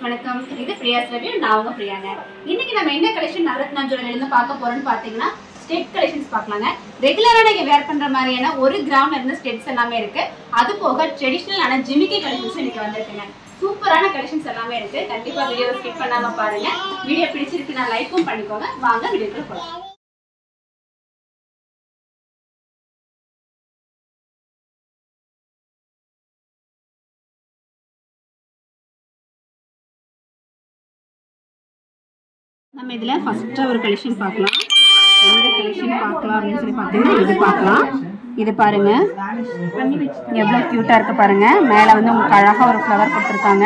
வணக்கம். இது பிரியாஸ் ரிவ்யூ. நான் உங்க பிரியாங்க. இன்னைக்கு நம்ம என்ன கலெக்ஷன் நவரத்னா ஜுவல்லரில இருந்து பார்க்க போறோம்னு பாத்தீங்கன்னா ஸ்டெட் கலெக்ஷன்ஸ் பார்க்கலாங்க. ரெகுலரா நீங்க வேர் பண்ற மாதிரியான 1 கிராம்ல இருந்து ஸ்டெட்ஸ் எல்லாமே இருக்கு. அது போக ட்ரெடிஷனலான ஜிமிக்கி கலெக்ஷன்ஸ் இன்னைக்கு வந்திருக்குங்க. சூப்பரான கலெக்ஷன்ஸ் எல்லாமே இருக்கு. கண்டிப்பா வீடியோவை ஸ்கிப் பண்ணாம பாருங்க. வீடியோ பிடிச்சிருக்குன்னா லைக்கும் பண்ணிக்கோங்க. வாங்க வீடியோக்குள்ள போலாம். நம்ம இதுல ஃபர்ஸ்ட் ஒரு கலெக்ஷன் பார்க்கலாம். எந்த கலெக்ஷன் பார்க்கலாம் அப்படின்னு சொல்லி பார்த்தீங்கன்னா இது பார்க்கலாம். இது பாருங்க எவ்வளோ க்யூட்டாக இருக்குது பாருங்க. மேலே வந்து உங்களுக்கு அழகாக ஒரு ஃப்ளவர் கொடுத்துருக்காங்க.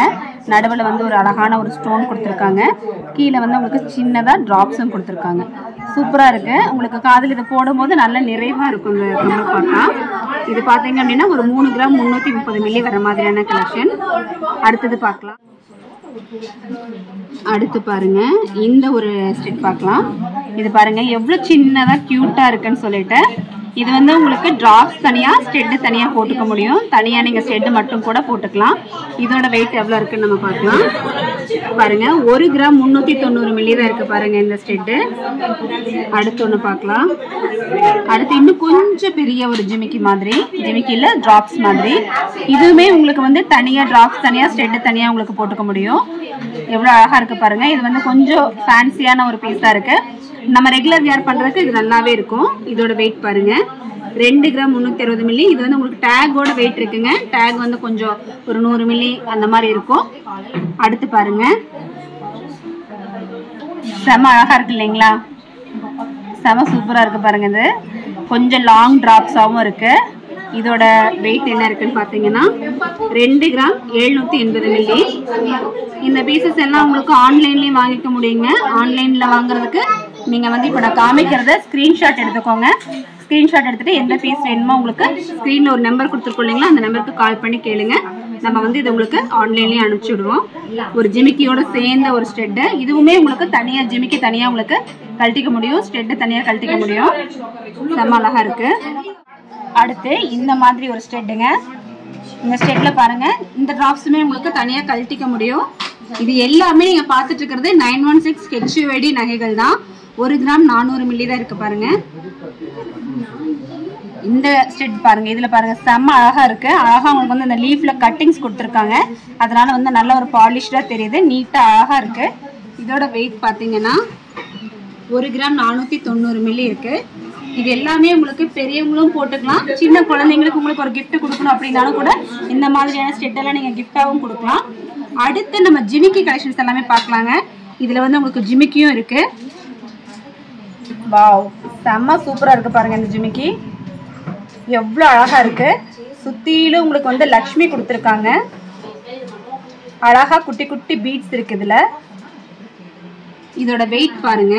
நடுவில் வந்து ஒரு அழகான ஒரு ஸ்டோன் கொடுத்துருக்காங்க. கீழே வந்து உங்களுக்கு சின்னதாக ட்ராப்ஸும் கொடுத்துருக்காங்க. சூப்பராக இருக்குது. உங்களுக்கு காதில் இதை போடும்போது நல்ல நிறைவாக இருக்கும். இந்த கம்மல் பார்த்தா இது பார்த்தீங்க அப்படின்னா ஒரு 3 கிராம் 330 மில்லி வர மாதிரியான கலெக்ஷன். அடுத்தது பார்க்கலாம். அடுத்து பாருங்க இந்த ஒரு ஸ்டெட் பார்க்கலாம். இது பாருங்க எவ்வளவு சின்னதா கியூட்டா இருக்குன்னு சொல்லிட்டு இது வந்து உங்களுக்கு டிராப்ஸ் தனியா ஸ்டெட் தனியா போட்டுக்க முடியும். தனியா நீங்க ஸ்டெட் மட்டும் கூட போட்டுக்கலாம். இதோட வெயிட் எவ்வளவு இருக்குன்னு நம்ம பார்க்கலாம். பாருங்க 1 கிராம் 390 மில்லி தான் இருக்கு பாருங்க இந்த ஸ்டெட். அடுத்து ஒன்று பார்க்கலாம். அடுத்து இன்னும் கொஞ்சம் பெரிய ஒரு ஜிமிக்கி மாதிரி, ஜிமிக்கில டிராப்ஸ் மாதிரி. இதுவுமே உங்களுக்கு வந்து தனியா டிராப்ஸ் தனியா ஸ்டெட் தனியா உங்களுக்கு போட்டுக்க முடியும். எவ்வளவு அழகா இருக்கு பாருங்க. இது வந்து கொஞ்சம் ஃபேன்சியான ஒரு பீஸா இருக்கு. நம்ம ரெகுலர் வியர் பண்றதுக்கு இது நல்லாவே இருக்கும். இதோட வெயிட் பாருங்க 2 கிராம் 360 மில்லி. இது வந்து உங்களுக்கு டேகோட வெயிட் இருக்குங்க. டேக் வந்து கொஞ்சம் ஒரு 100 மில்லி அந்த மாதிரி இருக்கும். அடுத்து பாருங்க செம அழகா இருக்கு இல்லைங்களா? செம சூப்பரா இருக்கு பாருங்க. இது கொஞ்சம் லாங் டிராப்ஸாவும் இருக்கு. இதோட வெயிட் என்ன இருக்குன்னு பாத்தீங்கன்னா 2 கிராம் 780 மில்லி. இந்த பீசஸ் எல்லாம் உங்களுக்கு ஆன்லைன்லயும் வாங்கிக்க முடியுங்க. ஆன்லைன்ல வாங்குறதுக்கு நீங்க வந்து இப்போ நான் காமிக்கிறத ஸ்கிரீன்ஷாட் எடுத்துக்கோங்க. ஸ்கிரீன்ஷாட் எடுத்துட்டு எந்த பீஸ் வேணுமோ உங்களுக்கு ஸ்கிரீன்ல ஒரு நம்பர் கொடுத்துருக்கோம் இல்லைங்களா, அந்த நம்பருக்கு கால் பண்ணி கேளுங்க. நம்ம வந்து இது உங்களுக்கு ஆன்லைன்லயே அனுப்பிச்சு விடுவோம். ஒரு ஜிமிக்கியோட சேர்ந்த ஒரு ஸ்டெட். இதுவுமே உங்களுக்கு தனியா ஜிமிக்கி தனியா உங்களுக்கு கழட்டிக்க முடியும், ஸ்டெட் தனியா கழட்டிக்க முடியும். செம்ம அழகா இருக்கு. அடுத்து இந்த மாதிரி ஒரு ஸ்டெட்டுங்க. இந்த ஸ்டெட்ல பாருங்க இந்த டிராப்ஸுமே உங்களுக்கு தனியா கழட்டிக்க முடியும். இது எல்லாமே நீங்க பாத்துட்டு இருக்கிறது 916 HUID நகைகள் தான். 1 கிராம் 400 மில்லி தான் இருக்கு பாருங்க. இந்த ஸ்டெட் பாருங்க. இதுல பாருங்க செம்ம அழகா இருக்கு. அழகா உங்களுக்கு வந்து இந்த லீஃப்ல கட்டிங்ஸ் கொடுத்துருக்காங்க. அதனால வந்து நல்ல ஒரு பாலிஷ்டா தெரியுது. நீட்டா அழகா இருக்கு. இதோட வெயிட் பாத்தீங்கன்னா 1 கிராம் 490 மில்லி இருக்கு. இது எல்லாமே உங்களுக்கு பெரியவங்களும் போட்டுக்கலாம். சின்ன குழந்தைங்களுக்கு உங்களுக்கு ஒரு கிஃப்ட் கொடுக்கணும் அப்படின்னாலும் கூட இந்த மாதிரியான ஸ்டெட் எல்லாம் நீங்க கிஃப்டாவும் கொடுக்கலாம். அடுத்து நம்ம ஜிமிக்கி கலெக்ஷன்ஸ் எல்லாமே பார்க்கலாங்க. இதுல வந்து உங்களுக்கு ஜிமிக்கியும் இருக்கு. வாவ் செம்ம சூப்பரா இருக்கு பாருங்க. இந்த ஜிமிக்கி எவ்வளவு அழகா இருக்கு. சுத்திலும் உங்களுக்கு வந்து லக்ஷ்மி கொடுத்துருக்காங்க. அழகா குட்டி குட்டி பீட்ஸ் இருக்கு இதுல. இதோட வெயிட் பாருங்க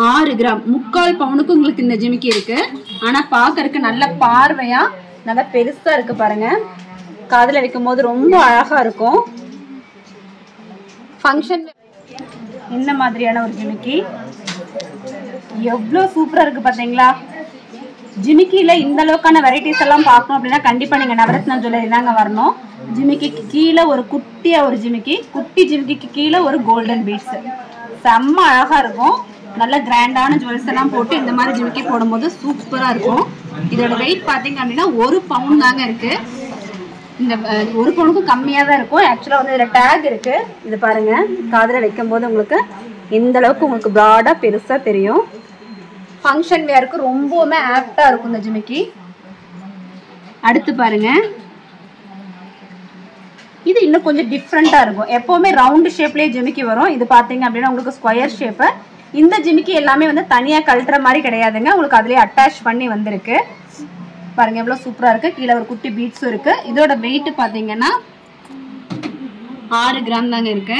6 கிராம் 3/4 பவுனுக்கு உங்களுக்கு இந்த ஜிமிக்கி இருக்கு. ஆனா பாக்கறதுக்கு நல்ல பார்வையா நல்ல பெருசா இருக்கு பாருங்க. காதுல வைக்கும் போது ரொம்ப அழகா இருக்கும். ஃபங்க்ஷன் இந்த மாதிரியான ஒரு ஜிமிக்கி எவ்வளோ சூப்பரா இருக்கு பாத்தீங்களா? ஜிமிக்கில இந்த அளவுக்கான வெரைட்டிஸ் எல்லாம் பார்க்கணும் அப்படின்னா கண்டிப்பா நீங்க நவரத்னா ஜுவல்லரி தாங்க வரணும். ஜிமிக்கிக்கு கீழே ஒரு குட்டியா ஒரு ஜிமிக்கி, குட்டி ஜிமிக்கிக்கு கீழே ஒரு கோல்டன் பீட்ஸ். செம்ம அழகா இருக்கும். நல்ல கிராண்டான ஜுவல்ஸ் எல்லாம் போட்டு இந்த மாதிரி ஜிமிக்கி போடும்போது சூப்பரா இருக்கும். இதோட வெயிட் பாத்தீங்க அப்படின்னா 1 பவுன் தாங்க இருக்கு. இந்த 1 பவுனுக்கும் கம்மியா தான் இருக்கும். ஆக்சுவலா வந்து இதுல டேக் இருக்கு. இது பாருங்க காதுல வைக்கும் போது உங்களுக்கு இந்த அளவுக்கு உங்களுக்கு ப்ராடா பெருசா தெரியும். ஃபங்க்ஷன் வேருக்கு ரொம்பவுமே ஆப்டா இருக்கும் இந்த ஜிமிக்கி. அடுத்து பாருங்க இது இன்னும் கொஞ்சம் டிஃப்ரெண்டா இருக்கும். எப்பவுமே ரவுண்ட் ஷேப்லயே ஜிமிக்கி வரும். இது பாத்தீங்க அப்படின்னா உங்களுக்கு ஸ்கொயர் ஷேப். இந்த ஜிமிக்கி எல்லாமே வந்து தனியா கழட்டுற மாதிரி கிடையாதுங்க. உங்களுக்கு அதுலயே அட்டாச் பண்ணி வந்திருக்கு. பாருங்க எவ்வளவு சூப்பரா இருக்கு. கீழே ஒரு குட்டி பீட்ஸும் இருக்கு. இதோட வெயிட் பாத்தீங்கன்னா 6 கிராம் தாங்க இருக்கு.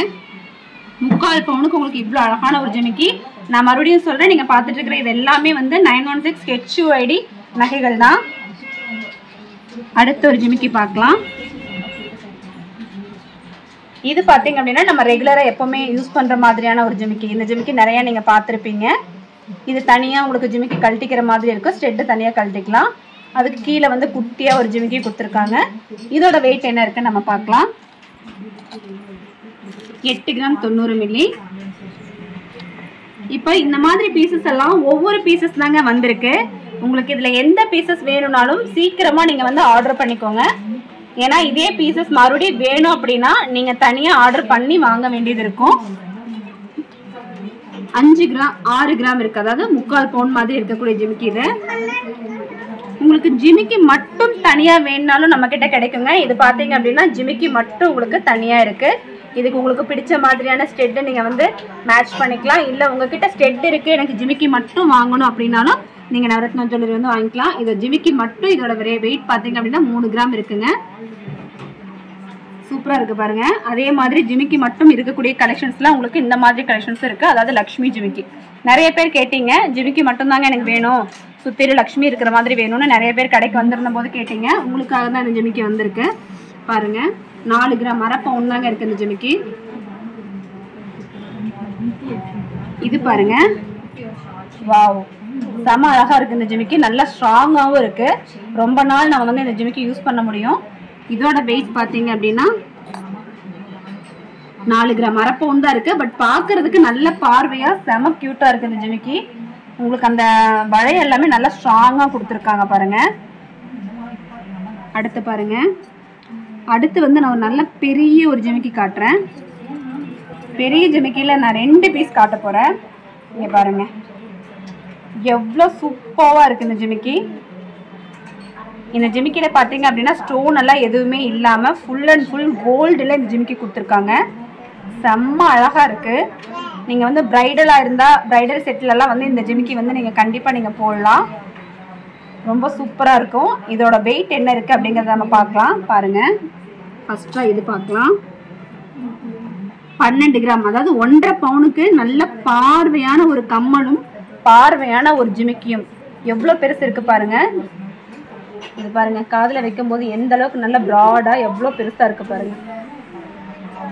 3/4 பவுனுக்கு உங்களுக்கு இவ்வளவு அழகான ஒரு ஜிமிக்கி. நான் மறுபடியும் சொல்றேன், நீங்க பாத்துட்டு இருக்கிற இது எல்லாமே வந்து 916 HUID நகைகள் தான். அடுத்த ஒரு ஜிமிக்கி பார்க்கலாம். இது பாத்தீங்க அப்படின்னா நம்ம ரெகுலரா எப்பவுமே யூஸ் பண்ற மாதிரியான ஒரு ஜிமிக்கி. இந்த ஜிமிக்கி நிறைய நீங்க பாத்திருப்பீங்க. இது தனியா உங்களுக்கு ஜிமிக்கி கழட்டிக்கிற மாதிரி இருக்கும். ஸ்டெட் தனியா கழட்டிக்கலாம். அதுக்கு கீழே வந்து குட்டியா ஒரு ஜிமிக்கி கொடுத்துருக்காங்க. இதோட வெயிட் என்ன இருக்குன்னு நம்ம பார்க்கலாம். 8 கிராம் 90 மில்லி. இப்போ இந்த மாதிரி பீசஸ் எல்லாம் ஒவ்வொரு பீசஸ் தாங்க வந்திருக்கு. உங்களுக்கு இதுல எந்த பீசஸ் வேணும்னாலும் சீக்கிரமா நீங்க வந்து ஆர்டர் பண்ணிக்கோங்க. ஏன்னா இதே பீசஸ் மறுபடியும் வேணும் அப்படின்னா நீங்க தனியா ஆர்டர் பண்ணி வாங்க வேண்டியது இருக்கும். 5 கிராம் 6 கிராம் இருக்கு, அதாவது 3/4 பவுண்ட் மாதிரி இருக்கக்கூடிய ஜிமிக்கி. இது உங்களுக்கு ஜிமிக்கி மட்டும் தனியா வேணும்னாலும் நம்ம கிட்ட கிடைக்குங்க. இது பாத்தீங்க அப்படின்னா ஜிமிக்கி மட்டும் உங்களுக்கு தனியா இருக்கு. இதுக்கு உங்களுக்கு பிடிச்ச மாதிரியான ஸ்டெட் நீங்க வந்து மேட்ச் பண்ணிக்கலாம். இல்ல உங்ககிட்ட ஸ்டெட் இருக்கு எனக்கு ஜிமிக்கி மட்டும் வாங்கணும் அப்படின்னாலும் நீங்க நவரத்னா ஜுவல்லரி வந்து வாங்கிக்கலாம். இது ஜிமிக்கி மட்டும் இதோட வெயிட் பாத்தீங்க அப்படின்னா 3 கிராம் இருக்குங்க. சூப்பரா இருக்கு பாருங்க. அதே மாதிரி ஜிமிக்கி மட்டும் இருக்கக்கூடிய கலெக்ஷன்ஸ்லாம் உங்களுக்கு இந்த மாதிரி கலெக்ஷன்ஸ் இருக்கு. அதாவது லக்ஷ்மி ஜிமிக்கி நிறைய பேர் கேட்டீங்க, ஜிமிக்கி மட்டும் தாங்க எனக்கு வேணும், சுத்திரி லக்ஷ்மி இருக்கிற மாதிரி வேணும்னு நிறைய பேர் கடைக்கு வந்திருந்த போது கேட்டீங்க. உங்களுக்காக தான் இந்த ஜிமிக்கி வந்திருக்கு பாருங்க. 4 கிராம் அரை பவுண்ட் தாங்க இருக்கு இந்த ஜிமிக்கி. இது பாருங்க, வாவ் செம அழகா இருக்கு இந்த ஜிமிக்கி. நல்லா ஸ்ட்ராங்காவும் இருக்கு. ரொம்ப நாள் நம்ம வந்து இந்த ஜிமிக்கி யூஸ் பண்ண முடியும். இதோட வெயிட் பாத்தீங்க அப்படின்னா 4 கிராம் அரை பவுண்ட் தான் இருக்கு. பட் பாக்குறதுக்கு நல்ல பார்வையா செம கியூட்டா இருக்கு இந்த ஜிமிக்கி. உங்களுக்கு அந்த வளைய எல்லாமே நல்லா ஸ்ட்ராங்கா கொடுத்துருக்காங்க பாருங்க. அடுத்து பாருங்க, அடுத்து வந்து நான் ஒரு நல்ல பெரிய ஒரு ஜிமிக்கி காட்டுறேன். பெரிய ஜிமிக்கில நான் 2 பீஸ் காட்ட போறேன். இங்க பாருங்க எவ்வளோ சூப்பரா இருக்கு இந்த ஜிமிக்கி. இந்த ஜிமிக்கில பாத்தீங்க அப்படின்னா ஸ்டோன் எல்லாம் எதுவுமே இல்லாம ஃபுல் அண்ட் ஃபுல் கோல்டுல இந்த ஜிமிக்கி கொடுத்துருக்காங்க. செம்ம அழகா இருக்கு. நீங்க வந்து பிரைடலா இருந்தா பிரைடல் செட்ல எல்லாம் வந்து இந்த ஜிமிக்கி வந்து நீங்க கண்டிப்பா நீங்க போடலாம். ரொம்ப சூப்பரா இருக்கும். இதோட வெயிட் என்ன இருக்கு அப்படிங்கறத நம்ம பார்க்கலாம். பாருங்க, ஃபர்ஸ்டா இது பார்க்கலாம். 12 கிராம், அதாவது 1.5 பவுனுக்கு நல்ல பார்வையான ஒரு கம்மலும் பார்வையான ஒரு ஜிமிக்கியும். எவ்வளவு பெருசு இருக்கு பாருங்க. இது பாருங்க, காதுல வைக்கும் போது எந்த அளவுக்கு நல்ல பிராடா எவ்வளவு பெருசா இருக்கு பாருங்க.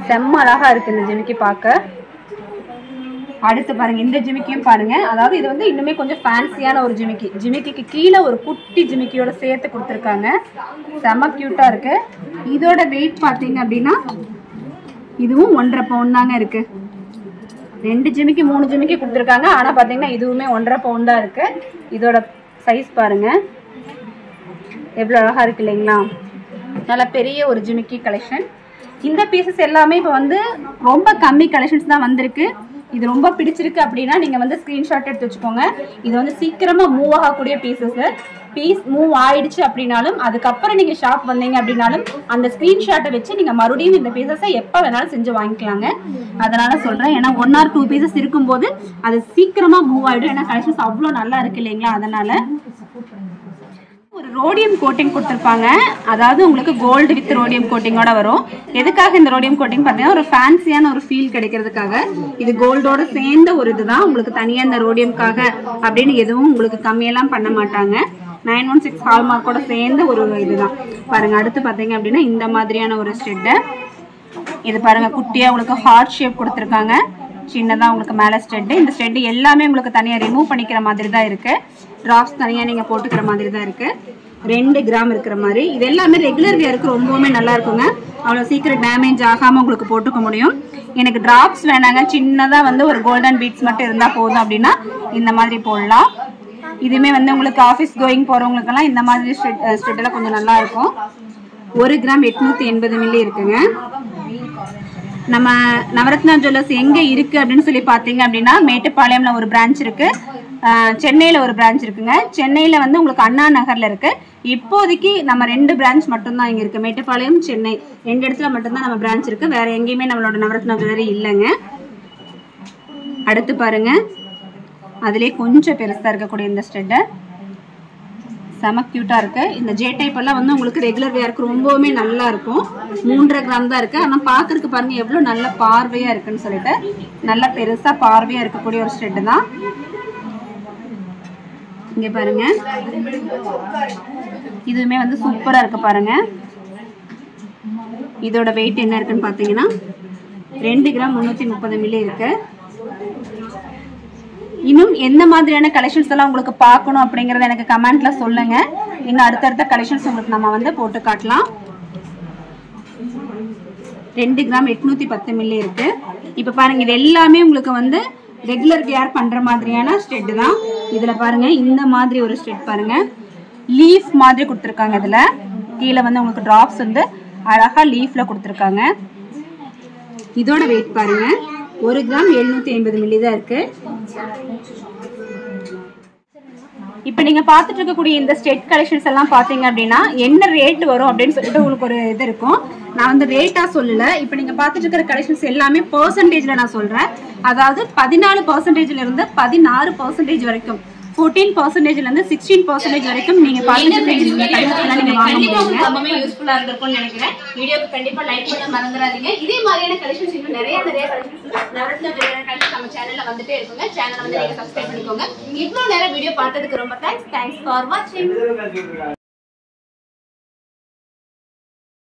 செம்ம அழகா இருக்கு இந்த ஜிமிக்கி பார்க்க. அடுத்து பாருங்க, இந்த ஜிமிக்கியும் பாருங்க. அதாவது இது வந்து இன்னுமே கொஞ்சம் ஃபேன்சியான ஒரு ஜிமிக்கி. ஜிமிக்கிக்கு கீழே ஒரு குட்டி ஜிமிக்கியோட சேர்த்து கொடுத்துருக்காங்க. செம்ம கியூட்டா இருக்கு. இதோட வெயிட் பாத்தீங்க அப்படின்னா இதுவும் 1.5 பவுண்ட் தாங்க இருக்கு. 2 ஜிமிக்கி 3 ஜிமிக்கி கொடுத்துருக்காங்க. ஆனா பாத்தீங்கன்னா இதுவுமே 1.5 பவுண்ட் தான் இருக்கு. இதோட சைஸ் பாருங்க எவ்வளவு அழகா இருக்கு இல்லைங்களா. நல்ல பெரிய ஒரு ஜிமிக்கி கலெக்ஷன். இந்த பீசஸ் எல்லாமே இப்போ வந்து ரொம்ப கம்மி கலெக்ஷன்ஸ் தான் வந்திருக்கு. இது ரொம்ப பிடிச்சிருக்கு அப்படின்னா நீங்க வந்து ஸ்கிரீன்ஷாட் எடுத்து வச்சுக்கோங்க. இது வந்து சீக்கிரமா மூவ் ஆகக்கூடிய பீசஸ். பீஸ் மூவ் ஆயிடுச்சு அப்படின்னாலும் அதுக்கப்புறம் நீங்க ஷாப் வந்தீங்க அப்படின்னாலும் அந்த ஸ்கிரீன்ஷாட்டை வச்சு நீங்க மறுபடியும் இந்த பீசஸை எப்போ வேணாலும் செஞ்சு வாங்கிக்கலாங்க. அதனால சொல்றேன், ஏன்னா 1 or 2 பீசஸ் இருக்கும்போது அது சீக்கிரமா மூவ் ஆயிடும். ஏன்னா கலெக்ஷன்ஸ் அவ்வளோ நல்லா இருக்கு இல்லைங்களா. அதனால ஒரு ரோடியம் கோட்டிங் கொடுத்துருப்பாங்க. அதாவது உங்களுக்கு கோல்டு வித் ரோடியம் கோட்டிங்கோட வரும். எதுக்காக இந்த ரோடியம் கோட்டிங் பார்த்தீங்கன்னா ஒரு ஃபேன்சியான ஒரு ஃபீல் கிடைக்கிறதுக்காக. இது கோல்டோட சேர்ந்த ஒரு இதுதான். உங்களுக்கு தனியாக இந்த ரோடியம்காக அப்படின்னு எதுவும் உங்களுக்கு கம்மியெல்லாம் பண்ண மாட்டாங்க. 916 ஹால்மார்க்கோட சேர்ந்த ஒரு இதுதான் பாருங்க. அடுத்து பார்த்தீங்க அப்படின்னா இந்த மாதிரியான ஒரு ஸ்டெட்டு. இது பாருங்க, குட்டியா உங்களுக்கு ஹார்ட் ஷேப் கொடுத்துருக்காங்க. சின்னதாக உங்களுக்கு மேலே ஸ்டெட்டு. இந்த ஸ்டெட்டு எல்லாமே உங்களுக்கு தனியாக ரிமூவ் பண்ணிக்கிற மாதிரி தான் இருக்கு. டிராப்ஸ் தனியாக நீங்கள் போட்டுக்கிற மாதிரி தான் இருக்கு. 2 கிராம் இருக்கிற மாதிரி. இது எல்லாமே ரெகுலர் வியருக்கு ரொம்பவுமே நல்லா இருக்குங்க. அவ்வளோ சீக்கிரம் டேமேஜ் ஆகாமல் உங்களுக்கு போட்டுக்க முடியும். எனக்கு டிராப்ஸ் வேணாங்க, சின்னதாக வந்து ஒரு கோல்டன் பீட்ஸ் மட்டும் இருந்தால் போதும் அப்படின்னா இந்த மாதிரி போடலாம். இதுவுமே வந்து உங்களுக்கு ஆஃபீஸ் கோயிங் போகிறவங்களுக்கெல்லாம் இந்த மாதிரி ஸ்டெட்டெல்லாம் கொஞ்சம் நல்லா இருக்கும். 1 கிராம் 880 மில்லி இருக்குங்க. நம்ம நவரத்னா ஜுவல்லர்ஸ் எங்க இருக்கு அப்படின்னு சொல்லி பாத்தீங்க அப்படின்னா மேட்டுப்பாளையம்ல ஒரு பிரான்ச் இருக்கு, சென்னையில ஒரு பிரான்ச் இருக்குங்க. சென்னையில வந்து உங்களுக்கு அண்ணா நகர்ல இருக்கு. இப்போதைக்கு நம்ம 2 பிரான்ச் மட்டும் தான் இங்க இருக்கு. மேட்டுப்பாளையம், சென்னை 2 இடத்துல மட்டும் தான் நம்ம பிரான்ச் இருக்கு. வேற எங்கேயுமே நம்மளோட நவரத்னா ஜுவல்லரி இல்லைங்க. அடுத்து பாருங்க, அதுலயே கொஞ்சம் பெருசா இருக்கக்கூடிய இந்த ஸ்டெட் செம கியூட்டா இருக்கு. இந்த ஜே டைப் எல்லாம் வந்து உங்களுக்கு ரெகுலர் வேருக்கு ரொம்பவுமே நல்லா இருக்கும். 3.5 கிராம் தான் இருக்கு. ஆனா பாக்குறதுக்கு பாருங்க எவ்வளவு நல்ல பார்வையா இருக்குன்னு சொல்லிட்டு நல்ல பெருசா பார்வையா இருக்கக்கூடிய ஒரு ஸ்டெட் தான். இங்க பாருங்க, இதுவுமே வந்து சூப்பரா இருக்கு பாருங்க. இதோட வெயிட் என்ன இருக்குன்னு பாத்தீங்கன்னா 2 கிராம் 330 மில்லி இருக்கு. இன்னும் எந்த மாதிரியான கலெக்ஷன்ஸ் எல்லாம் உங்களுக்கு பார்க்கணும் அப்படிங்கறத எனக்கு கமெண்ட்ல சொல்லுங்க. இன்னும் அடுத்தடுத்த கலெக்ஷன்ஸ் உங்களுக்கு நம்ம வந்து போட்டு காட்டலாம். 2 கிராம் 810 மில்லி இருக்கு. இப்போ பாருங்க இது எல்லாமே உங்களுக்கு வந்து ரெகுலர் கேர் பண்ற மாதிரியான ஸ்டெட் தான். இதுல பாருங்க இந்த மாதிரி ஒரு ஸ்டெட் பாருங்க, லீஃப் மாதிரி கொடுத்துருக்காங்க. இதுல கீழே வந்து உங்களுக்கு டிராப்ஸ் வந்து அழகா லீஃப்ல கொடுத்துருக்காங்க. இதோட வெயிட் பாருங்க 1 கிராம் 750 மில்லி தான் இருக்கு. இப்போ நீங்க பார்த்துட்டு இருக்கக்கூடிய இந்த ஸ்டெட் கலெக்ஷன்ஸ் எல்லாம் பாத்தீங்க அப்படின்னா என்ன ரேட் வரும் அப்படின்னு சொல்லிட்டு உங்களுக்கு ஒரு இது இருக்கும். நான் வந்து ரேட்டா சொல்லல. இப்போ நீங்க பார்த்துட்டு இருக்கிற கலெக்ஷன்ஸ் எல்லாமே பெர்சன்டேஜ்ல நான் சொல்றேன். அதாவது 14% இருந்து 16% வரைக்கும், 14% இருந்து 16% வரைக்கும் நீங்க பார்த்துட்டு இந்த கலெக்ஷன்ஸ் நீங்க வாங்க முடியும். ரொம்பவே யூஸ்ஃபுல்லா இருந்திருக்கும்னு நினைக்கிறேன். வீடியோக்கு கண்டிப்பா லைக் பண்ண மறந்துடாதீங்க. இதே மாதிரியான கலெக்ஷன்ஸ் இன்னும் நிறைய கலெக்ஷன்ஸ் நம்ம சேனல்ல வந்துட்டே இருக்குங்க. சேனலை வந்து நீங்க சப்ஸ்கிரைப் பண்ணிக்கோங்க. இவ்வளவு நேரம் வீடியோ பார்த்ததுக்கு ரொம்ப தேங்க்ஸ் ஃபார் வாட்சிங்.